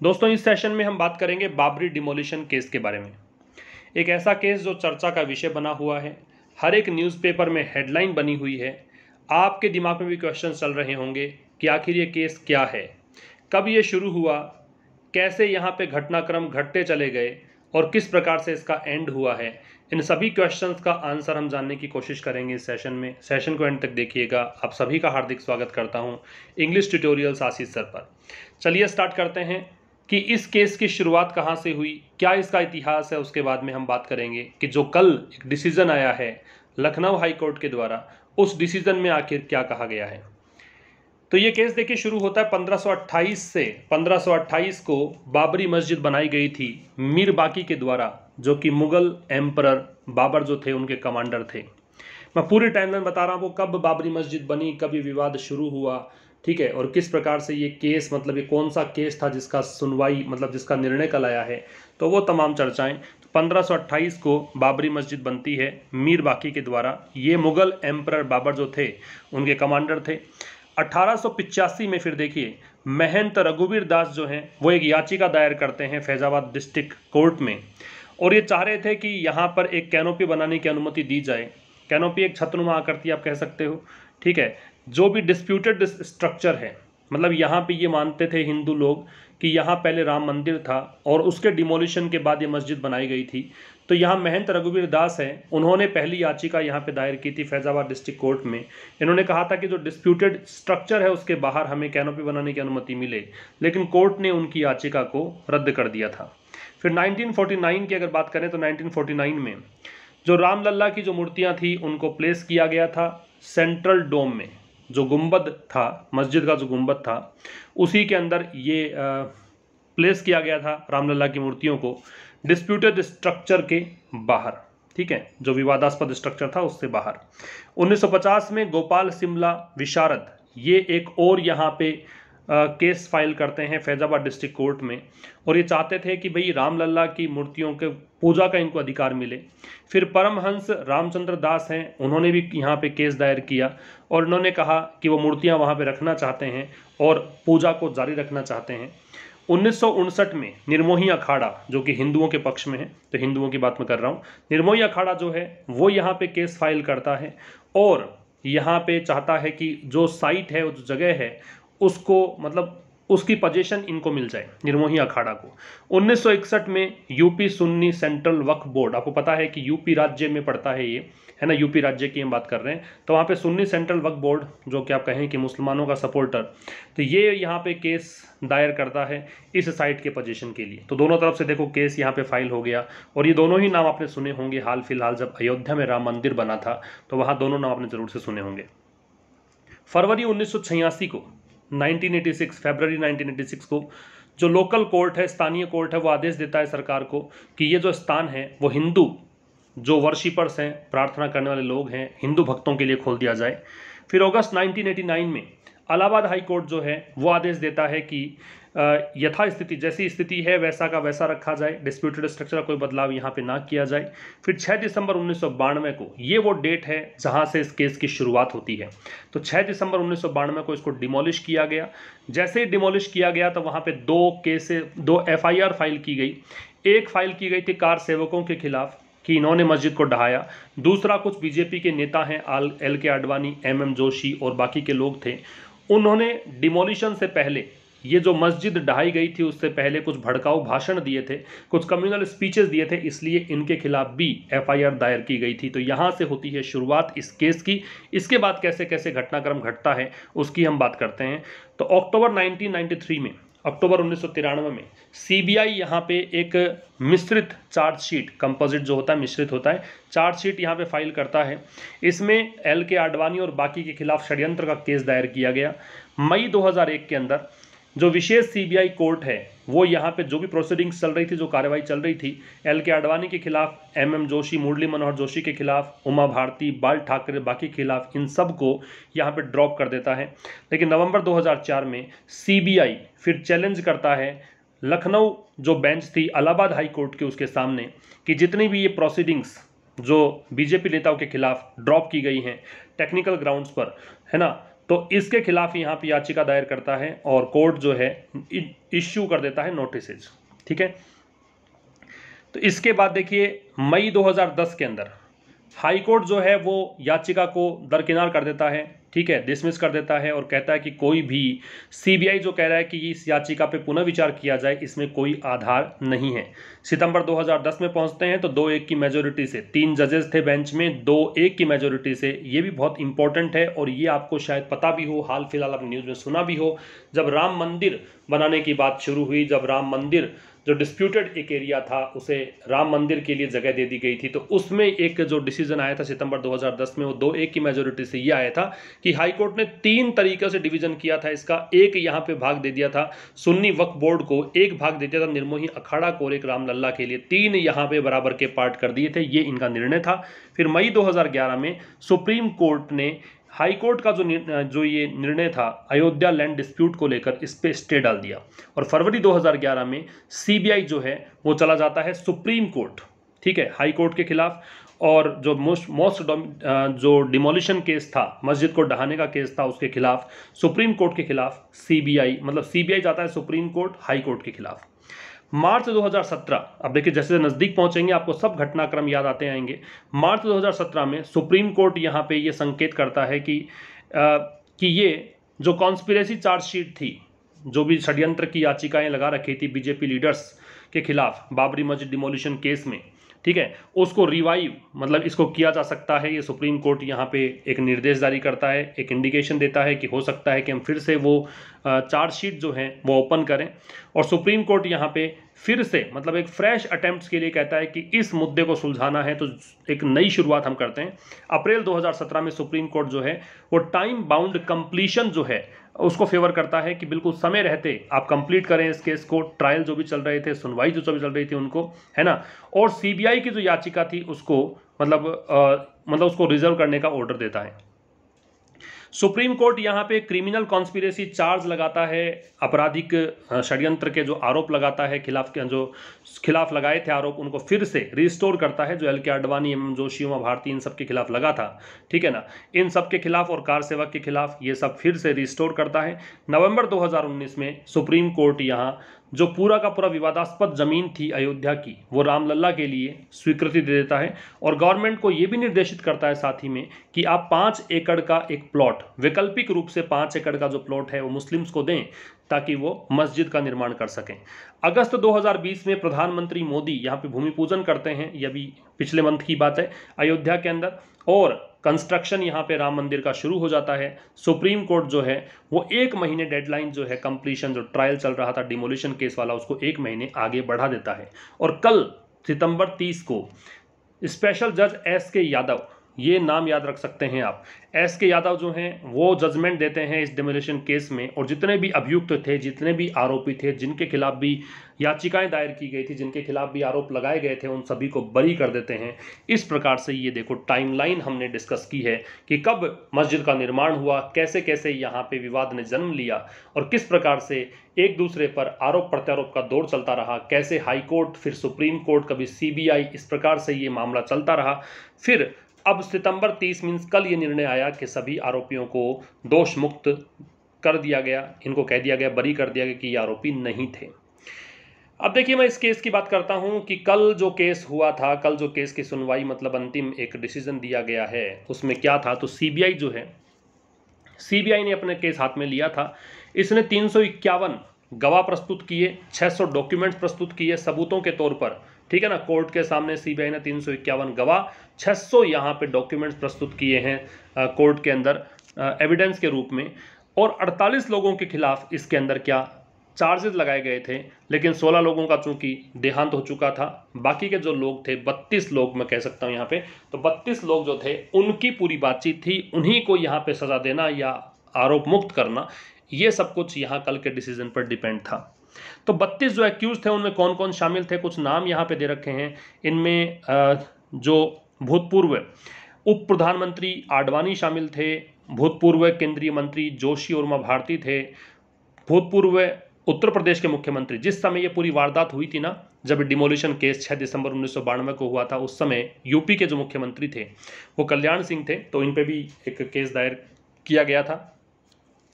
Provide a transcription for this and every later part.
दोस्तों इस सेशन में हम बात करेंगे बाबरी डिमोलिशन केस के बारे में। एक ऐसा केस जो चर्चा का विषय बना हुआ है, हर एक न्यूज़पेपर में हेडलाइन बनी हुई है। आपके दिमाग में भी क्वेश्चन चल रहे होंगे कि आखिर ये केस क्या है, कब ये शुरू हुआ, कैसे यहाँ पे घटनाक्रम घटते चले गए और किस प्रकार से इसका एंड हुआ है। इन सभी क्वेश्चंस का आंसर हम जानने की कोशिश करेंगे इस सेशन में। सेशन को एंड तक देखिएगा। आप सभी का हार्दिक स्वागत करता हूँ इंग्लिश ट्यूटोरियल्स आशीष सर पर। चलिए स्टार्ट करते हैं कि इस केस की शुरुआत कहाँ से हुई, क्या इसका इतिहास है। उसके बाद में हम बात करेंगे कि जो कल एक डिसीजन आया है लखनऊ हाई कोर्ट के द्वारा, उस डिसीजन में आखिर क्या कहा गया है। तो ये केस देखिए शुरू होता है 1528 से। 1528 को बाबरी मस्जिद बनाई गई थी मीर बाकी के द्वारा, जो कि मुगल एम्परर बाबर जो थे उनके कमांडर थे। मैं पूरी टाइमलाइन बता रहा हूँ, वो कब बाबरी मस्जिद बनी, कब ये विवाद शुरू हुआ, ठीक है, और किस प्रकार से ये केस, मतलब ये कौन सा केस था जिसका सुनवाई, मतलब जिसका निर्णय कल आया है, तो वो तमाम चर्चाएं। 1528 को बाबरी मस्जिद बनती है मीर बाकी के द्वारा। ये मुगल एम्परर बाबर जो थे उनके कमांडर थे। 1885 में फिर देखिए महंत रघुवीर दास जो हैं वो एक याचिका दायर करते हैं फैजाबाद डिस्ट्रिक्ट कोर्ट में, और ये चाह रहे थे कि यहाँ पर एक कैनोपी बनाने की अनुमति दी जाए। कैनोपी एक छत्रनुमा आकृति आप कह सकते हो, ठीक है। जो भी डिस्प्यूटेड स्ट्रक्चर है, मतलब यहाँ पे ये मानते थे हिंदू लोग कि यहाँ पहले राम मंदिर था और उसके डिमोलिशन के बाद ये मस्जिद बनाई गई थी। तो यहाँ महंत रघुवीर दास हैं, उन्होंने पहली याचिका यहाँ पे दायर की थी फैजाबाद डिस्ट्रिक्ट कोर्ट में। इन्होंने कहा था कि जो डिस्प्यूटेड स्ट्रक्चर है उसके बाहर हमें कैनोपी बनाने की अनुमति मिले, लेकिन कोर्ट ने उनकी याचिका को रद्द कर दिया था। फिर 1949 की अगर बात करें तो 1949 में जो रामलल्ला की जो मूर्तियाँ थी उनको प्लेस किया गया था सेंट्रल डोम में। जो गुंबद था, मस्जिद का जो गुंबद था, उसी के अंदर ये प्लेस किया गया था रामलल्ला की मूर्तियों को डिस्प्यूटेड स्ट्रक्चर के बाहर, ठीक है, जो विवादास्पद स्ट्रक्चर था उससे बाहर। 1950 में गोपाल सिमला विशारद ये एक और यहाँ पे केस फाइल करते हैं फैजाबाद डिस्ट्रिक्ट कोर्ट में, और ये चाहते थे कि भाई रामलल्ला की मूर्तियों के पूजा का इनको अधिकार मिले। फिर परमहंस रामचंद्र दास हैं, उन्होंने भी यहाँ पे केस दायर किया और उन्होंने कहा कि वो मूर्तियाँ वहाँ पे रखना चाहते हैं और पूजा को जारी रखना चाहते हैं। 1959 में निर्मोही अखाड़ा जो कि हिंदुओं के पक्ष में है, तो हिंदुओं की बात मैं कर रहा हूँ, निर्मोही अखाड़ा जो है वो यहाँ पे केस फाइल करता है और यहाँ पे चाहता है कि जो साइट है, जो जगह है, उसको, मतलब उसकी पोजीशन इनको मिल जाए, निर्मोही अखाड़ा को। 1961 में यूपी सुन्नी सेंट्रल वक्फ बोर्ड, आपको पता है कि यूपी राज्य में पड़ता है ये, है ना, यूपी राज्य की हम बात कर रहे हैं, तो वहाँ पे सुन्नी सेंट्रल वक्फ बोर्ड जो कि आप कहें कि मुसलमानों का सपोर्टर, तो ये यहाँ पे केस दायर करता है इस साइट के पोजीशन के लिए। तो दोनों तरफ से देखो केस यहाँ पे फाइल हो गया, और ये दोनों ही नाम आपने सुने होंगे हाल फिलहाल जब अयोध्या में राम मंदिर बना था, तो वहाँ दोनों नाम आपने जरूर से सुने होंगे। फरवरी 1986 को 1986 फरवरी 1986 को जो लोकल कोर्ट है, स्थानीय कोर्ट है, वो आदेश देता है सरकार को कि ये जो स्थान है वो हिंदू जो वर्शिपर्स हैं, प्रार्थना करने वाले लोग हैं, हिंदू भक्तों के लिए खोल दिया जाए। फिर अगस्त 1989 में इलाहाबाद हाई कोर्ट जो है वो आदेश देता है कि यथास्थिति, जैसी स्थिति है वैसा का वैसा रखा जाए, डिस्प्यूटेड स्ट्रक्चर कोई बदलाव यहाँ पे ना किया जाए। फिर 6 दिसंबर 1992 को, ये वो डेट है जहाँ से इस केस की शुरुआत होती है, तो 6 दिसंबर 1992 को इसको डिमोलिश किया गया। जैसे ही डिमोलिश किया गया तो वहाँ पे दो FIR फाइल की गई। एक फाइल की गई थी कार सेवकों के खिलाफ कि इन्होंने मस्जिद को ढहाया, दूसरा कुछ बीजेपी के नेता हैं LK आडवाणी, MM जोशी और बाकी के लोग थे, उन्होंने डिमोलिशन से पहले, ये जो मस्जिद ढहाई गई थी उससे पहले कुछ भड़काऊ भाषण दिए थे, कुछ कम्युनल स्पीचेस दिए थे, इसलिए इनके खिलाफ भी FIR दायर की गई थी। तो यहाँ से होती है शुरुआत इस केस की। इसके बाद कैसे कैसे घटनाक्रम घटता है उसकी हम बात करते हैं। तो अक्टूबर 1993 में, अक्टूबर 1993 में CBI यहाँ पे एक मिश्रित चार्जशीट, कंपोजिट जो होता है मिश्रित होता है, चार्जशीट यहाँ पे फाइल करता है। इसमें LK आडवाणी और बाकी के खिलाफ षड्यंत्र का केस दायर किया गया। मई 2001 के अंदर जो विशेष CBI कोर्ट है वो यहाँ पे जो भी प्रोसीडिंग्स चल रही थी, जो कार्रवाई चल रही थी, LK आडवाणी के खिलाफ, MM जोशी, मुरली मनोहर जोशी के खिलाफ, उमा भारती, बाल ठाकरे, बाकी के खिलाफ, इन सब को यहाँ पे ड्रॉप कर देता है। लेकिन नवंबर 2004 में CBI फिर चैलेंज करता है लखनऊ जो बेंच थी इलाहाबाद हाई कोर्ट के, उसके सामने, कि जितनी भी ये प्रोसीडिंग्स जो बीजेपी नेताओं के खिलाफ ड्रॉप की गई हैं टेक्निकल ग्राउंड्स पर, है ना, तो इसके खिलाफ यहाँ पे याचिका दायर करता है और कोर्ट जो है इश्यू कर देता है नोटिसेज। ठीक है, तो इसके बाद देखिए मई 2010 के अंदर हाई कोर्ट जो है वो याचिका को दरकिनार कर देता है, ठीक है, डिसमिस कर देता है और कहता है कि कोई भी सीबीआई जो कह रहा है कि इस याचिका पे पुनः विचार किया जाए, इसमें कोई आधार नहीं है। सितंबर 2010 में पहुंचते हैं तो 2-1 की मेजोरिटी से, 3 जजेस थे बेंच में, 2-1 की मेजोरिटी से, ये भी बहुत इंपॉर्टेंट है और ये आपको शायद पता भी हो, हाल फिलहाल आपने न्यूज़ में सुना भी हो, जब राम मंदिर बनाने की बात शुरू हुई, जब राम मंदिर जो डिस्प्यूटेड एक एरिया था उसे राम मंदिर के लिए जगह दे दी गई थी, तो उसमें एक जो डिसीजन आया था सितंबर 2010 में, वो 2-1 की मेजोरिटी से ये आया था कि हाई कोर्ट ने 3 तरीके से डिवीजन किया था इसका। एक यहाँ पे भाग दे दिया था सुन्नी वक्फ बोर्ड को, एक भाग दे दिया था निर्मोही अखाड़ा को और एक रामलल्ला के लिए, 3 यहाँ पे बराबर के पार्ट कर दिए थे, ये इनका निर्णय था। फिर मई 2011 में सुप्रीम कोर्ट ने हाई कोर्ट का जो ये निर्णय था अयोध्या लैंड डिस्प्यूट को लेकर, इस पे स्टे डाल दिया और फरवरी 2011 में सीबीआई जो है वो चला जाता है सुप्रीम कोर्ट, ठीक है, हाई कोर्ट के खिलाफ। और जो जो डिमोलिशन केस था, मस्जिद को ढहाने का केस था, उसके खिलाफ सुप्रीम कोर्ट के खिलाफ सीबीआई जाता है सुप्रीम कोर्ट हाई कोर्ट के खिलाफ। मार्च 2017, अब देखिए जैसे नज़दीक पहुंचेंगे आपको सब घटनाक्रम याद आते आएंगे। मार्च 2017 में सुप्रीम कोर्ट यहाँ पे ये संकेत करता है कि ये जो कॉन्स्पिरेसी चार्जशीट थी, जो भी षड्यंत्र की याचिकाएं लगा रखी थी बीजेपी लीडर्स के खिलाफ बाबरी मस्जिद डिमोलिशन केस में, ठीक है, उसको रिवाइव मतलब इसको किया जा सकता है। ये सुप्रीम कोर्ट यहाँ पे एक निर्देश जारी करता है, एक इंडिकेशन देता है कि हो सकता है कि हम फिर से वो चार्जशीट जो है वो ओपन करें और सुप्रीम कोर्ट यहाँ पे फिर से मतलब एक फ्रेश अटेम्प्ट्स के लिए कहता है कि इस मुद्दे को सुलझाना है तो एक नई शुरुआत हम करते हैं। अप्रैल 2017 में सुप्रीम कोर्ट जो है वो टाइम बाउंड कंप्लीशन जो है उसको फेवर करता है कि बिल्कुल समय रहते आप कंप्लीट करें इस केस को, ट्रायल जो भी चल रहे थे, सुनवाई जो चल रही थी उनको, है ना, और सीबीआई की जो याचिका थी उसको मतलब उसको रिजर्व करने का ऑर्डर देता है। सुप्रीम कोर्ट यहाँ पे क्रिमिनल कॉन्स्पिरेसी चार्ज लगाता है, आपराधिक षड्यंत्र के जो आरोप लगाता है जो खिलाफ लगाए थे आरोप, उनको फिर से रिस्टोर करता है, जो एल.के. आडवाणी, एम जोशी, उमा भारती इन सब के खिलाफ लगा था, ठीक है ना, इन सब के खिलाफ और कार सेवक के खिलाफ ये सब फिर से रिस्टोर करता है। नवंबर 2019 में सुप्रीम कोर्ट यहाँ जो पूरा का पूरा विवादास्पद जमीन थी अयोध्या की, वो रामलल्ला के लिए स्वीकृति दे देता है और गवर्नमेंट को ये भी निर्देशित करता है साथ ही में कि आप 5 एकड़ का एक प्लॉट, वैकल्पिक रूप से 5 एकड़ का जो प्लॉट है वो मुस्लिम्स को दें ताकि वो मस्जिद का निर्माण कर सकें। अगस्त 2020 में प्रधानमंत्री मोदी यहाँ पे भूमि पूजन करते हैं, ये अभी पिछले मंथ की बात है, अयोध्या के अंदर, और कंस्ट्रक्शन यहाँ पे राम मंदिर का शुरू हो जाता है। सुप्रीम कोर्ट जो है वो 1 महीने डेडलाइन जो है कंप्लीशन, जो ट्रायल चल रहा था डिमोलिशन केस वाला, उसको 1 महीने आगे बढ़ा देता है। और कल सितंबर 30 को स्पेशल जज एस.के. यादव, ये नाम याद रख सकते हैं आप, एस.के. यादव जो हैं वो जजमेंट देते हैं इस डिमोलिशन केस में और जितने भी अभियुक्त थे, जितने भी आरोपी थे, जिनके खिलाफ भी याचिकाएं दायर की गई थी, जिनके खिलाफ भी आरोप लगाए गए थे, उन सभी को बरी कर देते हैं। इस प्रकार से ये देखो टाइमलाइन हमने डिस्कस की है कि कब मस्जिद का निर्माण हुआ, कैसे कैसे यहाँ पे विवाद ने जन्म लिया और किस प्रकार से एक दूसरे पर आरोप प्रत्यारोप का दौर चलता रहा, कैसे हाई कोर्ट, फिर सुप्रीम कोर्ट, कभी सीबीआई, इस प्रकार से ये मामला चलता रहा। फिर अब सितंबर 30 मीन्स कल ये निर्णय आया कि सभी आरोपियों को दोष मुक्त कर दिया गया, इनको कह दिया गया, बरी कर दिया गया कि ये आरोपी नहीं थे। अब देखिए मैं इस केस की बात करता हूं कि कल जो केस हुआ था, कल जो केस की सुनवाई मतलब अंतिम एक डिसीजन दिया गया है, उसमें क्या था, तो सीबीआई जो है, सीबीआई ने अपने केस हाथ में लिया था। इसने 351 गवाह प्रस्तुत किए, 600 डॉक्यूमेंट्स प्रस्तुत किए सबूतों के तौर पर, ठीक है ना, कोर्ट के सामने सीबीआई ने 351 गवाह, 600 यहाँ पे डॉक्यूमेंट्स प्रस्तुत किए हैं कोर्ट के अंदर एविडेंस के रूप में, और 48 लोगों के खिलाफ इसके अंदर क्या चार्जेस लगाए गए थे, लेकिन 16 लोगों का चूंकि देहांत हो चुका था, बाकी के जो लोग थे 32 लोग मैं कह सकता हूं यहाँ पे, तो 32 लोग जो थे उनकी पूरी बातचीत थी, उन्हीं को यहाँ पे सजा देना या आरोप मुक्त करना, ये सब कुछ यहाँ कल के डिसीजन पर डिपेंड था। तो 32 जो एक्यूज थे उनमें कौन कौन शामिल थे, कुछ नाम यहाँ पे दे रखे हैं। इनमें जो भूतपूर्व उप प्रधानमंत्री आडवाणी शामिल थे, भूतपूर्व केंद्रीय मंत्री जोशी और उमा भारती थे, भूतपूर्व उत्तर प्रदेश के मुख्यमंत्री, जिस समय ये पूरी वारदात हुई थी ना, जब डिमोलिशन केस 6 दिसंबर 1992 को हुआ था, उस समय यूपी के जो मुख्यमंत्री थे वो कल्याण सिंह थे, तो इन पे भी एक केस दायर किया गया था।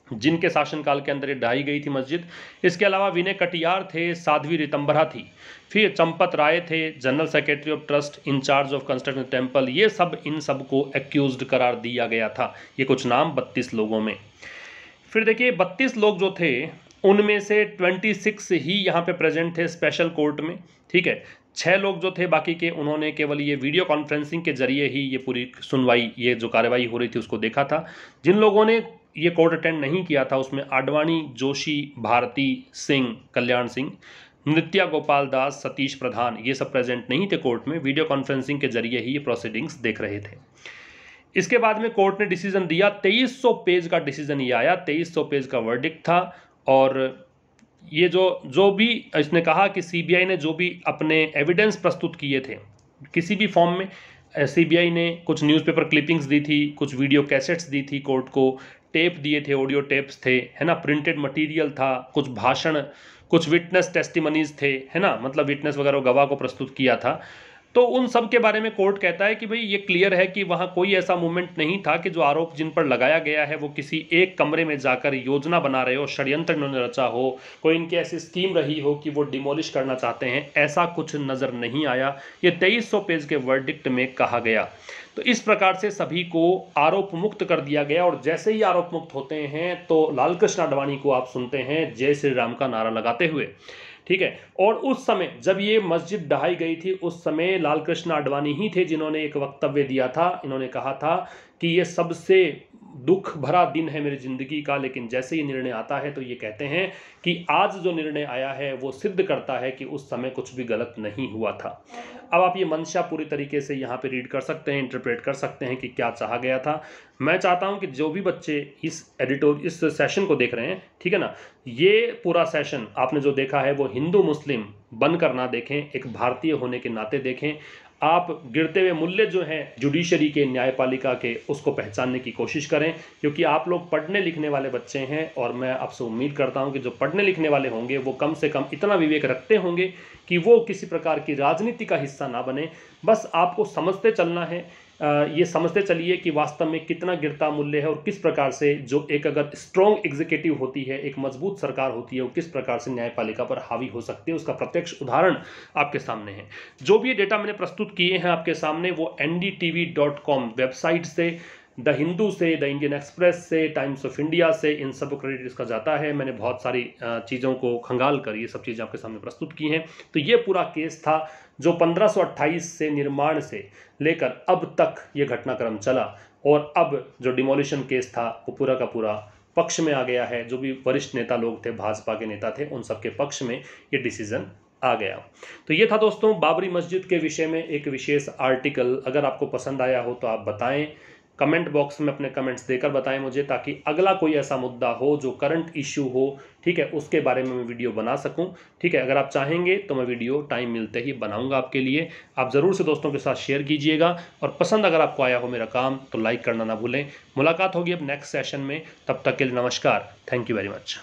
जिनके शासनकाल के अंदर ये ढाई गई थी मस्जिद। इसके अलावा विनय कटियार थे, साध्वी रितंभरा थी, फिर चंपत राय थे, general secretary of trust, incharge of construction temple, ये सब इन सब को एक्यूज्ड करार दिया गया था। ये कुछ नाम 32 लोगों में। फिर देखिए 32 लोग जो थे उनमें से 26 ही यहाँ पे प्रेजेंट थे स्पेशल कोर्ट में, ठीक है। 6 लोग जो थे बाकी के, उन्होंने केवल ये वीडियो कॉन्फ्रेंसिंग के जरिए ही ये पूरी सुनवाई, ये जो कार्रवाई हो रही थी उसको देखा था। जिन लोगों ने ये कोर्ट अटेंड नहीं किया था उसमें आडवाणी, जोशी, भारती सिंह, कल्याण सिंह, नृत्या गोपाल दास, सतीश प्रधान, ये सब प्रेजेंट नहीं थे कोर्ट में, वीडियो कॉन्फ्रेंसिंग के जरिए ही ये प्रोसीडिंग्स देख रहे थे। इसके बाद में कोर्ट ने डिसीजन दिया, 2300 पेज का डिसीजन ये आया, 2300 पेज का वर्डिक्ट था। और ये जो भी इसने कहा कि सीबीआई ने जो भी अपने एविडेंस प्रस्तुत किए थे किसी भी फॉर्म में, सीबीआई ने कुछ न्यूज़पेपर क्लिपिंग्स दी थी, कुछ वीडियो कैसेट्स दी थी कोर्ट को, टेप दिए थे, ऑडियो टेप्स थे, है ना, प्रिंटेड मटेरियल था, कुछ भाषण, कुछ विटनेस टेस्टिमनीज थे, है ना, मतलब विटनेस वगैरह गवाह को प्रस्तुत किया था। तो उन सब के बारे में कोर्ट कहता है कि भाई ये क्लियर है कि वहाँ कोई ऐसा मूवमेंट नहीं था कि जो आरोप जिन पर लगाया गया है वो किसी एक कमरे में जाकर योजना बना रहे हो, षड्यंत्र इन्होंने रचा हो, कोई इनकी ऐसी स्कीम रही हो कि वो डिमोलिश करना चाहते हैं, ऐसा कुछ नज़र नहीं आया। ये 2300 पेज के वर्डिक्ट में कहा गया। तो इस प्रकार से सभी को आरोप मुक्त कर दिया गया। और जैसे ही आरोप मुक्त होते हैं तो लालकृष्ण आडवाणी को आप सुनते हैं जय श्री राम का नारा लगाते हुए, ठीक है। और उस समय जब ये मस्जिद ढहाई गई थी उस समय लालकृष्ण आडवाणी ही थे जिन्होंने एक वक्तव्य दिया था। इन्होंने कहा था कि ये सबसे दुख भरा दिन है मेरी ज़िंदगी का, लेकिन जैसे ये निर्णय आता है तो ये कहते हैं कि आज जो निर्णय आया है वो सिद्ध करता है कि उस समय कुछ भी गलत नहीं हुआ था। अब आप ये मंशा पूरी तरीके से यहाँ पे रीड कर सकते हैं, इंटरप्रेट कर सकते हैं कि क्या चाहा गया था। मैं चाहता हूँ कि जो भी बच्चे इस सेशन को देख रहे हैं, ठीक है ना, ये पूरा सेशन आपने जो देखा है वो हिंदू मुस्लिम बनकर ना देखें, एक भारतीय होने के नाते देखें। आप गिरते हुए मूल्य जो हैं जुडिशरी के, न्यायपालिका के, उसको पहचानने की कोशिश करें, क्योंकि आप लोग पढ़ने लिखने वाले बच्चे हैं। और मैं आपसे उम्मीद करता हूं कि जो पढ़ने लिखने वाले होंगे वो कम से कम इतना विवेक रखते होंगे कि वो किसी प्रकार की राजनीति का हिस्सा ना बने। बस आपको समझते चलना है, ये समझते चलिए कि वास्तव में कितना गिरता मूल्य है और किस प्रकार से जो एक अगर स्ट्रॉन्ग एग्जीक्यूटिव होती है, एक मजबूत सरकार होती है, वो किस प्रकार से न्यायपालिका पर हावी हो सकती है, उसका प्रत्यक्ष उदाहरण आपके सामने है। जो भी ये डेटा मैंने प्रस्तुत किए हैं आपके सामने वो ndtv.com वेबसाइट से, द हिंदू से, द इंडियन एक्सप्रेस से, टाइम्स ऑफ इंडिया से, इन सब क्रेडिट इसका जाता है। मैंने बहुत सारी चीज़ों को खंगाल कर ये सब चीज़ें आपके सामने प्रस्तुत की हैं। तो ये पूरा केस था जो 1528 से निर्माण से लेकर अब तक ये घटनाक्रम चला। और अब जो डिमोलिशन केस था वो पूरा का पूरा पक्ष में आ गया है। जो भी वरिष्ठ नेता लोग थे, भाजपा के नेता थे, उन सबके पक्ष में ये डिसीजन आ गया। तो ये था दोस्तों बाबरी मस्जिद के विषय में एक विशेष आर्टिकल। अगर आपको पसंद आया हो तो आप बताएं, कमेंट बॉक्स में अपने कमेंट्स देकर बताएं मुझे, ताकि अगला कोई ऐसा मुद्दा हो जो करंट इश्यू हो, ठीक है, उसके बारे में मैं वीडियो बना सकूं, ठीक है। अगर आप चाहेंगे तो मैं वीडियो टाइम मिलते ही बनाऊंगा आपके लिए। आप ज़रूर से दोस्तों के साथ शेयर कीजिएगा, और पसंद अगर आपको आया हो मेरा काम तो लाइक करना ना भूलें। मुलाकात होगी अब नेक्स्ट सेशन में, तब तक के लिए नमस्कार, थैंक यू वेरी मच।